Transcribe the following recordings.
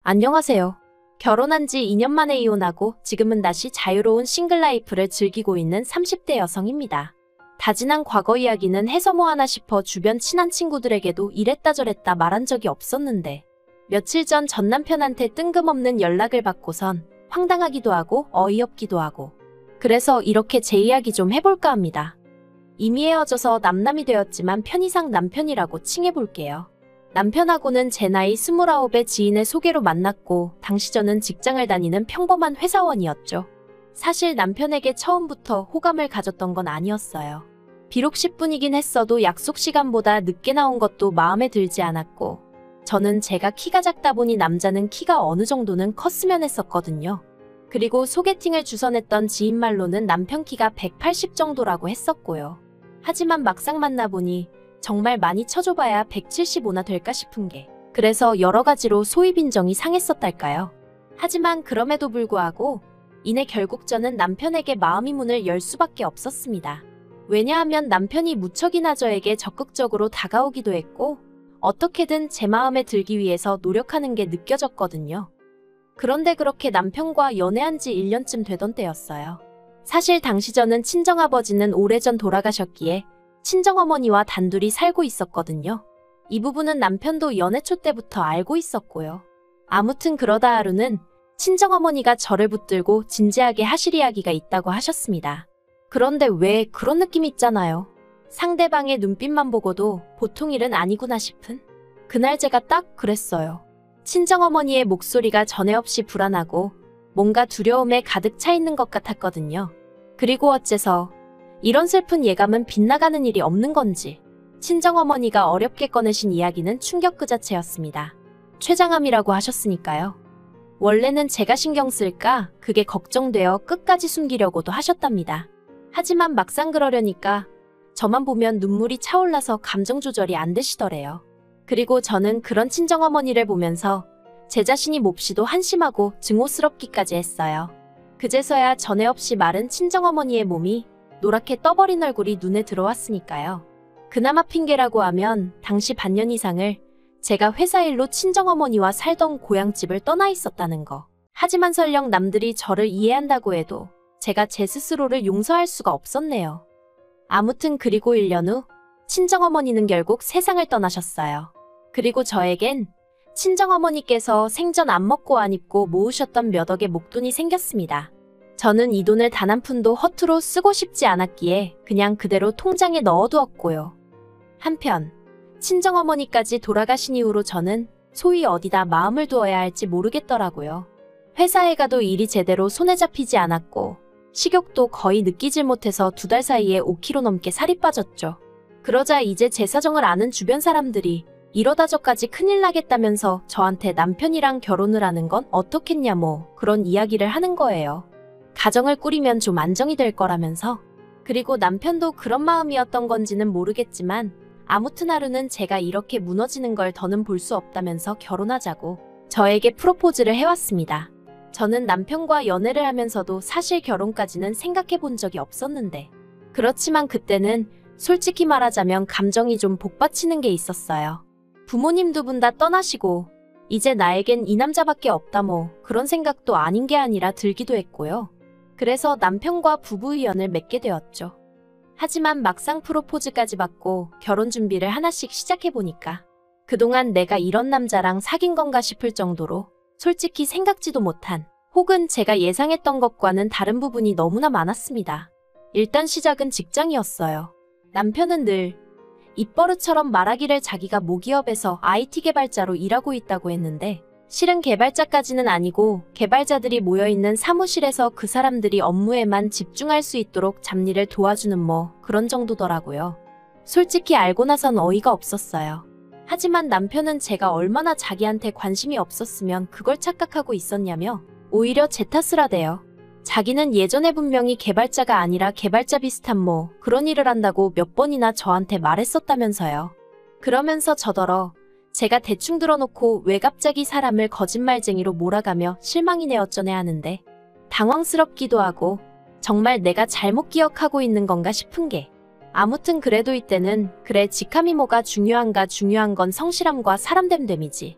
안녕하세요. 결혼한 지 2년 만에 이혼하고 지금은 다시 자유로운 싱글 라이프를 즐기고 있는 30대 여성입니다. 다진한 과거 이야기는 해서 뭐하나 싶어 주변 친한 친구들에게도 이랬다 저랬다 말한 적이 없었는데 며칠 전 남편한테 뜬금없는 연락을 받고선 황당하기도 하고 어이없기도 하고 그래서 이렇게 제 이야기 좀 해볼까 합니다. 이미 헤어져서 남남이 되었지만 편의상 남편이라고 칭해볼게요. 남편하고는 제 나이 29의 지인의 소개로 만났고 당시 저는 직장을 다니는 평범한 회사원이었죠. 사실 남편에게 처음부터 호감을 가졌던 건 아니었어요. 비록 10분이긴 했어도 약속 시간보다 늦게 나온 것도 마음에 들지 않았고 저는 제가 키가 작다 보니 남자는 키가 어느 정도는 컸으면 했었거든요. 그리고 소개팅을 주선했던 지인 말로는 남편 키가 180 정도라고 했었고요. 하지만 막상 만나보니 정말 많이 쳐줘봐야 175나 될까 싶은 게 그래서 여러 가지로 소위빈정이 상했었달까요. 하지만 그럼에도 불구하고 이내 결국 저는 남편에게 마음의 문을 열 수밖에 없었습니다. 왜냐하면 남편이 무척이나 저에게 적극적으로 다가오기도 했고 어떻게든 제 마음에 들기 위해서 노력하는 게 느껴졌거든요. 그런데 그렇게 남편과 연애한 지 1년쯤 되던 때였어요. 사실 당시 저는 친정아버지는 오래전 돌아가셨기에 친정어머니와 단둘이 살고 있었거든요. 이 부분은 남편도 연애 초 때부터 알고 있었고요. 아무튼 그러다 하루는 친정어머니가 저를 붙들고 진지하게 하실 이야기가 있다고 하셨습니다. 그런데 왜 그런 느낌 있잖아요. 상대방의 눈빛만 보고도 보통 일은 아니구나 싶은? 그날 제가 딱 그랬어요. 친정어머니의 목소리가 전에 없이 불안하고 뭔가 두려움에 가득 차 있는 것 같았거든요. 그리고 어째서 이런 슬픈 예감은 빗나가는 일이 없는 건지 친정어머니가 어렵게 꺼내신 이야기는 충격 그 자체였습니다. 췌장암이라고 하셨으니까요. 원래는 제가 신경 쓸까 그게 걱정되어 끝까지 숨기려고도 하셨답니다. 하지만 막상 그러려니까 저만 보면 눈물이 차올라서 감정 조절이 안 되시더래요. 그리고 저는 그런 친정어머니를 보면서 제 자신이 몹시도 한심하고 증오스럽기까지 했어요. 그제서야 전에 없이 마른 친정어머니의 몸이 노랗게 떠버린 얼굴이 눈에 들어왔으니까요. 그나마 핑계라고 하면 당시 반년 이상을 제가 회사 일로 친정어머니와 살던 고향집을 떠나 있었다는 거. 하지만 설령 남들이 저를 이해한다고 해도 제가 제 스스로를 용서할 수가 없었네요. 아무튼 그리고 1년 후 친정어머니는 결국 세상을 떠나셨어요. 그리고 저에겐 친정어머니께서 생전 안 먹고 안 입고 모으셨던 몇 억의 목돈이 생겼습니다. 저는 이 돈을 단 한 푼도 허투루 쓰고 싶지 않았기에 그냥 그대로 통장에 넣어두었고요. 한편 친정어머니까지 돌아가신 이후로 저는 소위 어디다 마음을 두어야 할지 모르겠더라고요. 회사에 가도 일이 제대로 손에 잡히지 않았고 식욕도 거의 느끼질 못해서 2달 사이에 5kg 넘게 살이 빠졌죠. 그러자 이제 제 사정을 아는 주변 사람들이 이러다 저까지 큰일 나겠다면서 저한테 남편이랑 결혼을 하는 건 어떻겠냐 뭐 그런 이야기를 하는 거예요. 가정을 꾸리면 좀 안정이 될 거라면서. 그리고 남편도 그런 마음이었던 건지는 모르겠지만 아무튼 하루는 제가 이렇게 무너지는 걸 더는 볼 수 없다면서 결혼하자고 저에게 프로포즈를 해왔습니다. 저는 남편과 연애를 하면서도 사실 결혼까지는 생각해 본 적이 없었는데 그렇지만 그때는 솔직히 말하자면 감정이 좀 복받치는 게 있었어요. 부모님 2분 다 떠나시고 이제 나에겐 이 남자밖에 없다 뭐 그런 생각도 아닌 게 아니라 들기도 했고요. 그래서 남편과 부부의연을 맺게 되었죠. 하지만 막상 프로포즈까지 받고 결혼 준비를 하나씩 시작해보니까 그동안 내가 이런 남자랑 사귄 건가 싶을 정도로 솔직히 생각지도 못한 혹은 제가 예상했던 것과는 다른 부분이 너무나 많았습니다. 일단 시작은 직장이었어요. 남편은 늘 입버릇처럼 말하기를 자기가 모기업에서 IT 개발자로 일하고 있다고 했는데 실은 개발자까지는 아니고 개발자들이 모여있는 사무실에서 그 사람들이 업무에만 집중할 수 있도록 잡일을 도와주는 뭐 그런 정도더라고요. 솔직히 알고 나선 어이가 없었어요. 하지만 남편은 제가 얼마나 자기한테 관심이 없었으면 그걸 착각하고 있었냐며 오히려 제 탓을 하대요. 자기는 예전에 분명히 개발자가 아니라 개발자 비슷한 뭐 그런 일을 한다고 몇 번이나 저한테 말했었다면서요. 그러면서 저더러 제가 대충 들어놓고 왜 갑자기 사람을 거짓말쟁이로 몰아가며 실망이네 어쩌네 하는데 당황스럽기도 하고 정말 내가 잘못 기억하고 있는 건가 싶은 게 아무튼 그래도 이때는 그래 직함이 뭐가 중요한가 중요한 건 성실함과 사람됨됨이지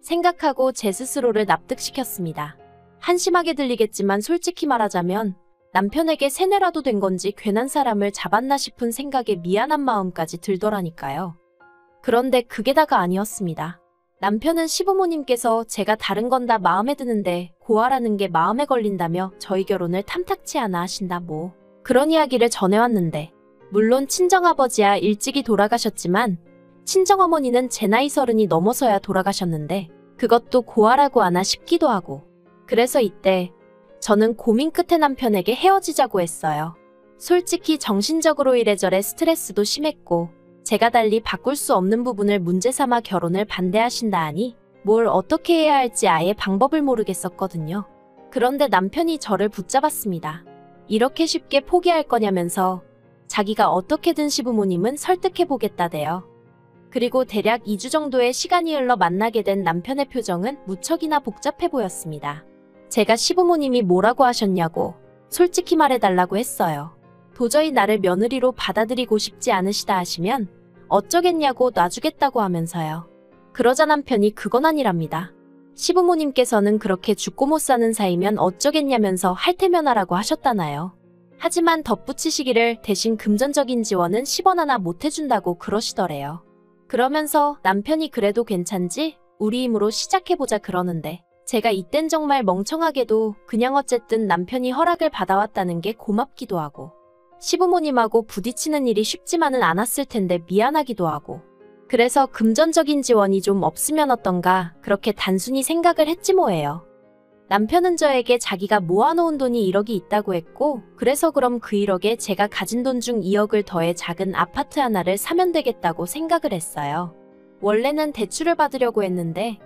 생각하고 제 스스로를 납득시켰습니다. 한심하게 들리겠지만 솔직히 말하자면 남편에게 세뇌라도 된 건지 괜한 사람을 잡았나 싶은 생각에 미안한 마음까지 들더라니까요. 그런데 그게 다가 아니었습니다. 남편은 시부모님께서 제가 다른 건 다 마음에 드는데 고아라는 게 마음에 걸린다며 저희 결혼을 탐탁치 않아 하신다 뭐 그런 이야기를 전해왔는데, 물론 친정아버지야 일찍이 돌아가셨지만 친정어머니는 제 나이 30이 넘어서야 돌아가셨는데 그것도 고아라고 하나 싶기도 하고, 그래서 이때 저는 고민 끝에 남편에게 헤어지자고 했어요. 솔직히 정신적으로 이래저래 스트레스도 심했고 제가 달리 바꿀 수 없는 부분을 문제 삼아 결혼을 반대하신다 하니 뭘 어떻게 해야 할지 아예 방법을 모르겠었거든요. 그런데 남편이 저를 붙잡았습니다. 이렇게 쉽게 포기할 거냐면서 자기가 어떻게든 시부모님은 설득해보겠다대요. 그리고 대략 2주 정도의 시간이 흘러 만나게 된 남편의 표정은 무척이나 복잡해 보였습니다. 제가 시부모님이 뭐라고 하셨냐고 솔직히 말해달라고 했어요. 도저히 나를 며느리로 받아들이고 싶지 않으시다 하시면 어쩌겠냐고 놔주겠다고 하면서요. 그러자 남편이 그건 아니랍니다. 시부모님께서는 그렇게 죽고 못 사는 사이면 어쩌겠냐면서 할태면하라고 하셨다나요. 하지만 덧붙이시기를 대신 금전적인 지원은 10원 하나 못 해준다고 그러시더래요. 그러면서 남편이 그래도 괜찮지? 우리 힘으로 시작해보자 그러는데 제가 이땐 정말 멍청하게도 그냥 어쨌든 남편이 허락을 받아왔다는 게 고맙기도 하고 시부모님하고 부딪히는 일이 쉽지만은 않았을 텐데 미안하기도 하고, 그래서 금전적인 지원이 좀 없으면 어떤가 그렇게 단순히 생각을 했지 뭐예요. 남편은 저에게 자기가 모아놓은 돈이 1억이 있다고 했고, 그래서 그럼 그 1억에 제가 가진 돈 중 2억을 더해 작은 아파트 하나를 사면 되겠다고 생각을 했어요. 원래는 대출을 받으려고 했는데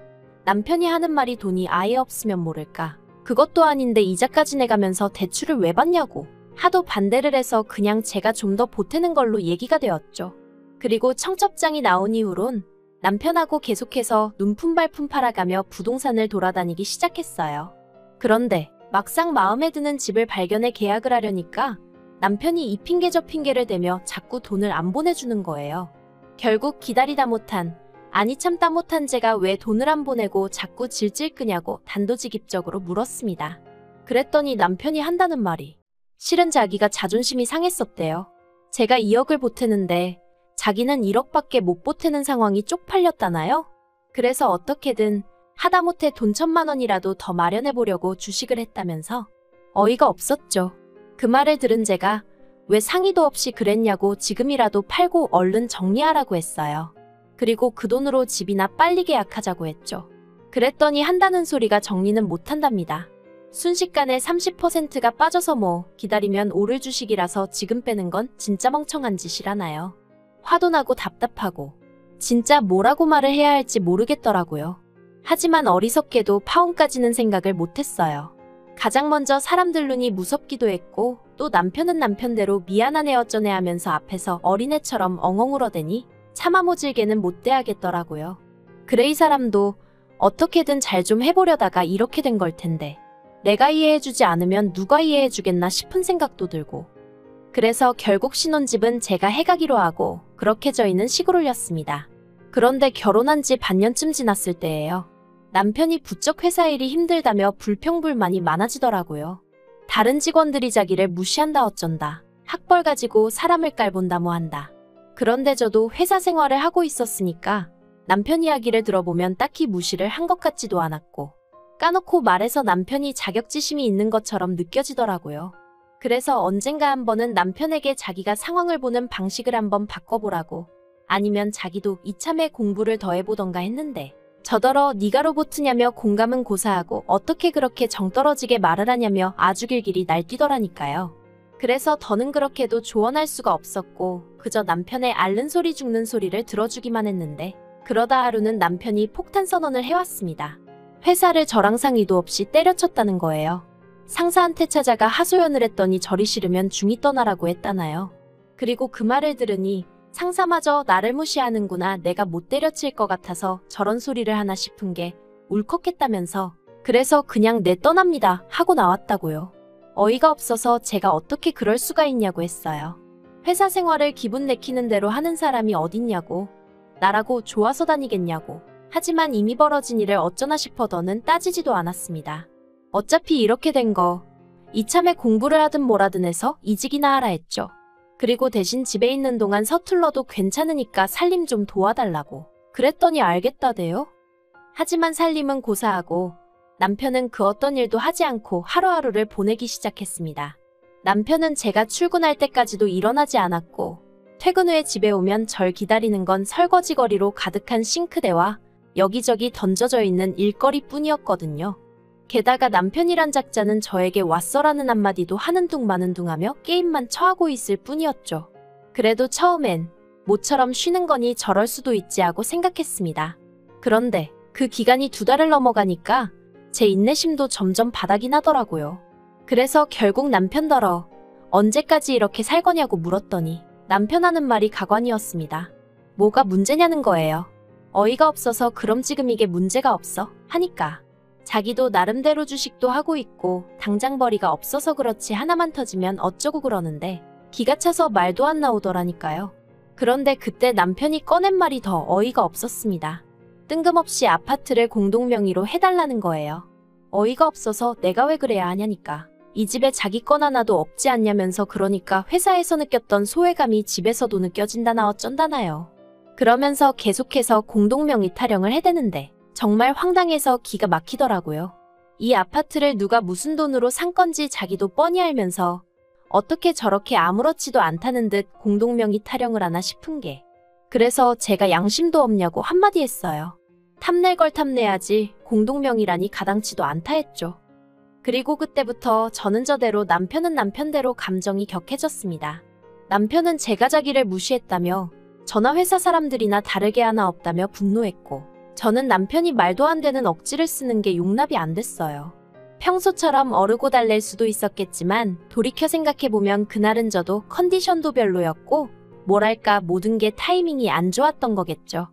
남편이 하는 말이 돈이 아예 없으면 모를까, 그것도 아닌데 이자까지 내가면서 대출을 왜 받냐고 하도 반대를 해서 그냥 제가 좀 더 보태는 걸로 얘기가 되었죠. 그리고 청첩장이 나온 이후론 남편하고 계속해서 눈품발품 팔아가며 부동산을 돌아다니기 시작했어요. 그런데 막상 마음에 드는 집을 발견해 계약을 하려니까 남편이 이 핑계 저 핑계를 대며 자꾸 돈을 안 보내주는 거예요. 결국 기다리다 못한, 아니 참다 못한 제가 왜 돈을 안 보내고 자꾸 질질 끄냐고 단도직입적으로 물었습니다. 그랬더니 남편이 한다는 말이 실은 자기가 자존심이 상했었대요. 제가 2억을 보태는데 자기는 1억밖에 못 보태는 상황이 쪽팔렸다나요? 그래서 어떻게든 하다못해 돈 1,000만 원이라도 더 마련해보려고 주식을 했다면서 어이가 없었죠. 그 말을 들은 제가 왜 상의도 없이 그랬냐고 지금이라도 팔고 얼른 정리하라고 했어요. 그리고 그 돈으로 집이나 빨리 계약하자고 했죠. 그랬더니 한다는 소리가 정리는 못한답니다. 순식간에 30%가 빠져서 뭐 기다리면 오를 주식이라서 지금 빼는 건 진짜 멍청한 짓이라나요. 화도 나고 답답하고 진짜 뭐라고 말을 해야 할지 모르겠더라고요. 하지만 어리석게도 파혼까지는 생각을 못했어요. 가장 먼저 사람들 눈이 무섭기도 했고 또 남편은 남편대로 미안하네 어쩌네 하면서 앞에서 어린애처럼 엉엉 울어대니 차마 모질게는 못 대하겠더라고요. 그래 이 사람도 어떻게든 잘 좀 해보려다가 이렇게 된 걸 텐데 내가 이해해주지 않으면 누가 이해해주겠나 싶은 생각도 들고, 그래서 결국 신혼집은 제가 해가기로 하고 그렇게 저희는 시골을였습니다. 그런데 결혼한 지 반년쯤 지났을 때예요. 남편이 부쩍 회사 일이 힘들다며 불평불만이 많아지더라고요. 다른 직원들이 자기를 무시한다 어쩐다, 학벌 가지고 사람을 깔본다 뭐 한다. 그런데 저도 회사 생활을 하고 있었으니까 남편 이야기를 들어보면 딱히 무시를 한 것 같지도 않았고, 까놓고 말해서 남편이 자격지심이 있는 것처럼 느껴지더라고요. 그래서 언젠가 한 번은 남편에게 자기가 상황을 보는 방식을 한번 바꿔보라고, 아니면 자기도 이참에 공부를 더 해보던가 했는데 저더러 네가 로봇이냐며 공감은 고사하고 어떻게 그렇게 정떨어지게 말을 하냐며 아주 길길이 날뛰더라니까요. 그래서 더는 그렇게도 조언할 수가 없었고 그저 남편의 앓는 소리 죽는 소리를 들어주기만 했는데, 그러다 하루는 남편이 폭탄 선언을 해왔습니다. 회사를 저랑 상의도 없이 때려쳤다는 거예요. 상사한테 찾아가 하소연을 했더니 저리 싫으면 중이 떠나라고 했다나요. 그리고 그 말을 들으니 상사마저 나를 무시하는구나, 내가 못 때려칠 것 같아서 저런 소리를 하나 싶은 게 울컥했다면서, 그래서 그냥 내 떠납니다 하고 나왔다고요. 어이가 없어서 제가 어떻게 그럴 수가 있냐고 했어요. 회사 생활을 기분 내키는 대로 하는 사람이 어딨냐고, 나라고 좋아서 다니겠냐고 하지만 이미 벌어진 일을 어쩌나 싶어 더는 따지지도 않았습니다. 어차피 이렇게 된 거 이참에 공부를 하든 뭐라든 해서 이직이나 하라 했죠. 그리고 대신 집에 있는 동안 서툴러도 괜찮으니까 살림 좀 도와달라고. 그랬더니 알겠다대요. 하지만 살림은 고사하고 남편은 그 어떤 일도 하지 않고 하루하루를 보내기 시작했습니다. 남편은 제가 출근할 때까지도 일어나지 않았고 퇴근 후에 집에 오면 절 기다리는 건 설거지거리로 가득한 싱크대와 여기저기 던져져 있는 일거리 뿐이었거든요. 게다가 남편이란 작자는 저에게 왔어라는 한마디도 하는 둥 마는 둥 하며 게임만 처하고 있을 뿐이었죠. 그래도 처음엔 모처럼 쉬는 거니 저럴 수도 있지 하고 생각했습니다. 그런데 그 기간이 2달을 넘어가니까 제 인내심도 점점 바닥이 나더라고요. 그래서 결국 남편더러 언제까지 이렇게 살 거냐고 물었더니 남편 하는 말이 가관이었습니다. 뭐가 문제냐는 거예요. 어이가 없어서 그럼 지금 이게 문제가 없어 하니까. 자기도 나름대로 주식도 하고 있고 당장 벌이가 없어서 그렇지 하나만 터지면 어쩌고 그러는데 기가 차서 말도 안 나오더라니까요. 그런데 그때 남편이 꺼낸 말이 더 어이가 없었습니다. 뜬금없이 아파트를 공동명의로 해달라는 거예요. 어이가 없어서 내가 왜 그래야 하냐니까. 이 집에 자기 건 하나도 없지 않냐면서 그러니까 회사에서 느꼈던 소외감이 집에서도 느껴진다나 어쩐다나요. 그러면서 계속해서 공동명의 타령을 해대는데 정말 황당해서 기가 막히더라고요. 이 아파트를 누가 무슨 돈으로 산 건지 자기도 뻔히 알면서 어떻게 저렇게 아무렇지도 않다는 듯 공동명의 타령을 하나 싶은 게. 그래서 제가 양심도 없냐고 한마디 했어요. 탐낼 걸 탐내야지 공동명의라니 가당치도 않다 했죠. 그리고 그때부터 저는 저대로 남편은 남편대로 감정이 격해졌습니다. 남편은 제가 자기를 무시했다며 저나 회사 사람들이나 다르게 하나 없다며 분노했고 저는 남편이 말도 안 되는 억지를 쓰는 게 용납이 안 됐어요. 평소처럼 어르고 달랠 수도 있었겠지만 돌이켜 생각해보면 그날은 저도 컨디션도 별로였고 뭐랄까 모든 게 타이밍이 안 좋았던 거겠죠.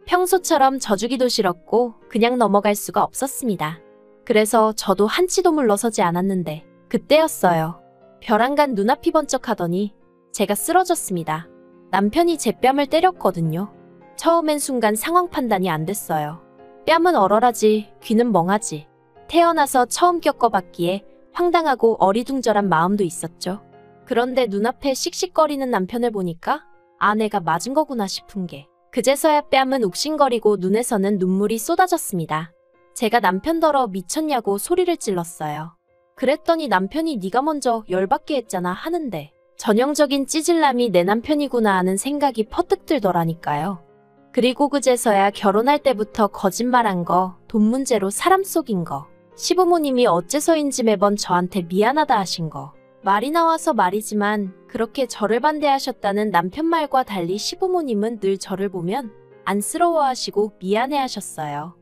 평소처럼 져주기도 싫었고 그냥 넘어갈 수가 없었습니다. 그래서 저도 한치도 물러서지 않았는데 그때였어요. 벼랑간 눈앞이 번쩍하더니 제가 쓰러졌습니다. 남편이 제 뺨을 때렸거든요. 처음엔 순간 상황 판단이 안 됐어요. 뺨은 얼얼하지 귀는 멍하지. 태어나서 처음 겪어봤기에 황당하고 어리둥절한 마음도 있었죠. 그런데 눈앞에 씩씩거리는 남편을 보니까 아내가 맞은 거구나 싶은 게 그제서야 뺨은 욱신거리고 눈에서는 눈물이 쏟아졌습니다. 제가 남편더러 미쳤냐고 소리를 찔렀어요. 그랬더니 남편이 네가 먼저 열받게 했잖아 하는데 전형적인 찌질남이 내 남편이구나 하는 생각이 퍼뜩 들더라니까요. 그리고 그제서야 결혼할 때부터 거짓말한 거, 돈 문제로 사람 속인 거, 시부모님이 어째서인지 매번 저한테 미안하다 하신 거, 말이 나와서 말이지만 그렇게 저를 반대하셨다는 남편 말과 달리 시부모님은 늘 저를 보면 안쓰러워하시고 미안해하셨어요.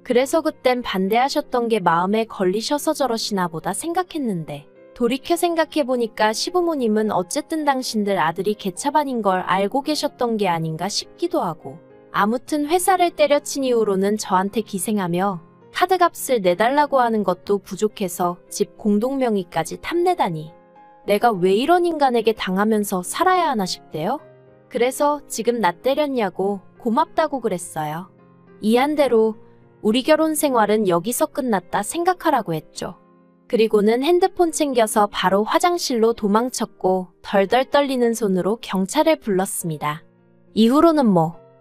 그래서 그땐 반대하셨던 게 마음에 걸리셔서 저러시나 보다 생각했는데 돌이켜 생각해보니까 시부모님은 어쨌든 당신들 아들이 개차반인 걸 알고 계셨던 게 아닌가 싶기도 하고 아무튼 회사를 때려친 이후로는 저한테 기생하며 카드값을 내달라고 하는 것도 부족해서 집 공동명의까지 탐내다니 내가 왜 이런 인간에게 당하면서 살아야 하나 싶대요. 그래서 지금 나 때렸냐고 고맙다고 그랬어요. 이한대로 우리 결혼 생활은 여기서 끝났다 생각하라고 했죠. 그리고는 핸드폰 챙겨서 바로 화장실로 도망쳤고 덜덜 떨리는 손으로 경찰을 불렀습니다. 이후로는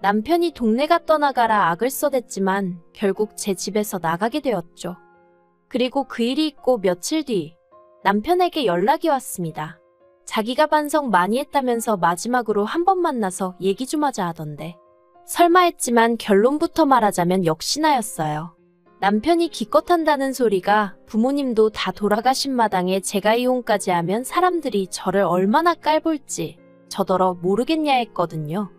남편이 동네가 떠나가라 악을 써댔지만 결국 제 집에서 나가게 되었죠. 그리고 그 일이 있고 며칠 뒤 남편에게 연락이 왔습니다. 자기가 반성 많이 했다면서 마지막으로 한 번 만나서 얘기 좀 하자 하던데 설마 했지만 결론부터 말하자면 역시나였어요. 남편이 기껏 한다는 소리가 부모님도 다 돌아가신 마당에 제가 이혼까지 하면 사람들이 저를 얼마나 깔볼지 저더러 모르겠냐 했거든요.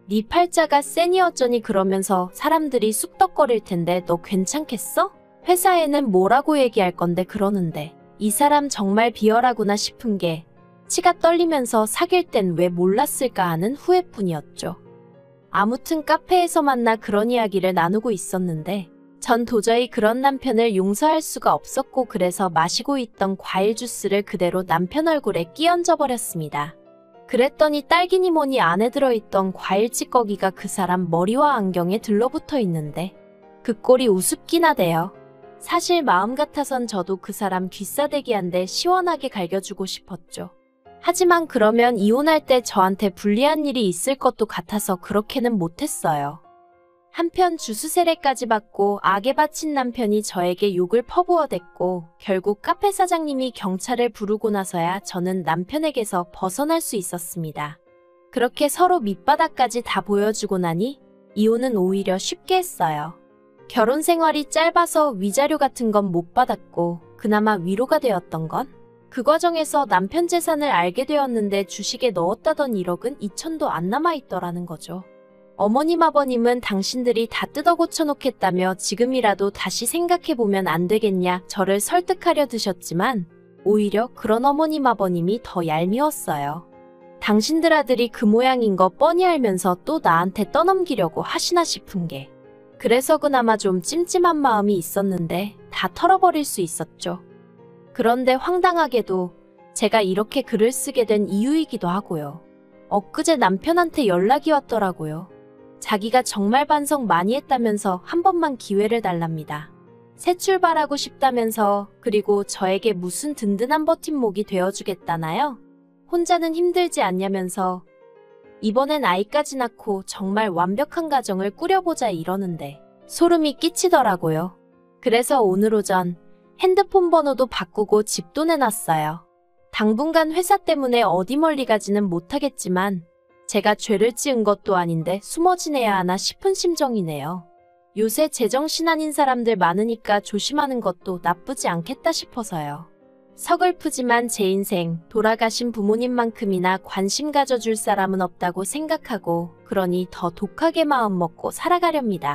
네 팔자가 세니 어쩌니 그러면서 사람들이 쑥덕거릴 텐데 너 괜찮겠어? 회사에는 뭐라고 얘기할 건데 그러는데 이 사람 정말 비열하구나 싶은 게 치가 떨리면서 사귈 땐 왜 몰랐을까 하는 후회뿐이었죠. 아무튼 카페에서 만나 그런 이야기를 나누고 있었는데 전 도저히 그런 남편을 용서할 수가 없었고 그래서 마시고 있던 과일 주스를 그대로 남편 얼굴에 끼얹어 버렸습니다. 그랬더니 딸기니 뭐니 안에 들어있던 과일 찌꺼기가 그 사람 머리와 안경에 들러붙어 있는데 그 꼴이 우습긴 하대요. 사실 마음 같아선 저도 그 사람 귀싸대기 한 대 시원하게 갈겨주고 싶었죠. 하지만 그러면 이혼할 때 저한테 불리한 일이 있을 것도 같아서 그렇게는 못했어요. 한편 주수세례까지 받고 악에 바친 남편이 저에게 욕을 퍼부어댔고 결국 카페 사장님이 경찰을 부르고 나서야 저는 남편에게서 벗어날 수 있었습니다. 그렇게 서로 밑바닥까지 다 보여주고 나니 이혼은 오히려 쉽게 했어요. 결혼 생활이 짧아서 위자료 같은 건 못 받았고 그나마 위로가 되었던 건 그 과정에서 남편 재산을 알게 되었는데 주식에 넣었다던 1억은 2천도 안 남아있더라는 거죠. 어머님 아버님은 당신들이 다 뜯어 고쳐놓겠다며 지금이라도 다시 생각해보면 안 되겠냐 저를 설득하려 드셨지만 오히려 그런 어머님 아버님이 더 얄미웠어요. 당신들 아들이 그 모양인 거 뻔히 알면서 또 나한테 떠넘기려고 하시나 싶은 게 그래서 그나마 좀 찜찜한 마음이 있었는데 다 털어버릴 수 있었죠. 그런데 황당하게도 제가 이렇게 글을 쓰게 된 이유이기도 하고요. 엊그제 남편한테 연락이 왔더라고요. 자기가 정말 반성 많이 했다면서 한 번만 기회를 달랍니다. 새 출발하고 싶다면서 그리고 저에게 무슨 든든한 버팀목이 되어주겠다나요? 혼자는 힘들지 않냐면서 이번엔 아이까지 낳고 정말 완벽한 가정을 꾸려보자 이러는데 소름이 끼치더라고요. 그래서 오늘 오전 핸드폰 번호도 바꾸고 집도 내놨어요. 당분간 회사 때문에 어디 멀리 가지는 못하겠지만 제가 죄를 지은 것도 아닌데 숨어 지내야 하나 싶은 심정이네요. 요새 제정신 아닌 사람들 많으니까 조심하는 것도 나쁘지 않겠다 싶어서요. 서글프지만 제 인생 돌아가신 부모님만큼이나 관심 가져줄 사람은 없다고 생각하고 그러니 더 독하게 마음 먹고 살아가렵니다.